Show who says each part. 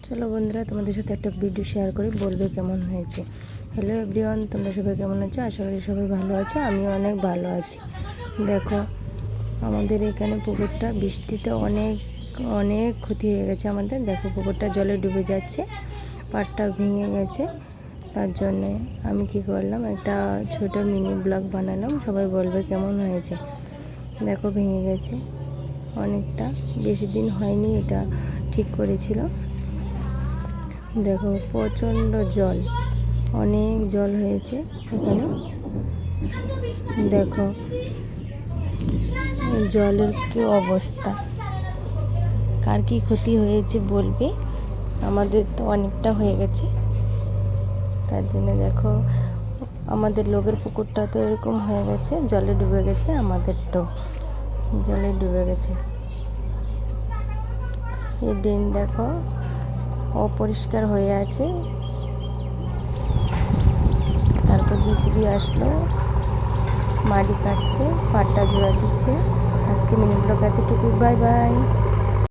Speaker 1: চলো বন্ধুরা, তোমাদের সাথে একটা ভিডিও শেয়ার করি, বলবে কেমন হয়েছে। হ্যালো এভরিওয়ান, তোমরা সবাই কেমন আছো? আশা করি সবাই ভালো আছে, আমিও অনেক ভালো আছি। দেখো, আমাদের এখানে পুকুরটা বৃষ্টিতে অনেক অনেক ক্ষতি হয়ে গেছে আমাদের। দেখো, পুকুরটা জলে ডুবে যাচ্ছে, পাড়টা ভেঙে গেছে। তার জন্যে আমি কি করলাম, একটা ছোট মিনি ব্লগ বানালাম, সবাই বলবে কেমন হয়েছে। দেখো, ভেঙে গেছে অনেকটা, বেশি দিন হয়নি এটা ঠিক করেছিল। দেখো, প্রচণ্ড জল, অনেক জল হয়েছে এখানে। দেখো জলের কি অবস্থা, কার কি ক্ষতি হয়েছে বলবে। আমাদের তো অনেকটা হয়ে গেছে, তার জন্য দেখো আমাদের লোকের পুকুরটা তো এরকম হয়ে গেছে, জলে ডুবে গেছে, আমাদেরটাও জলে ডুবে গেছে। এই ড্রেন দেখো অপরিষ্কার হয়ে আছে। তারপর জিসিবি আসলো, মাটি কাটছে, পাটটা জোড়া দিচ্ছে। আজকে মিনি ব্লগ এতটুকু, বাই বাই।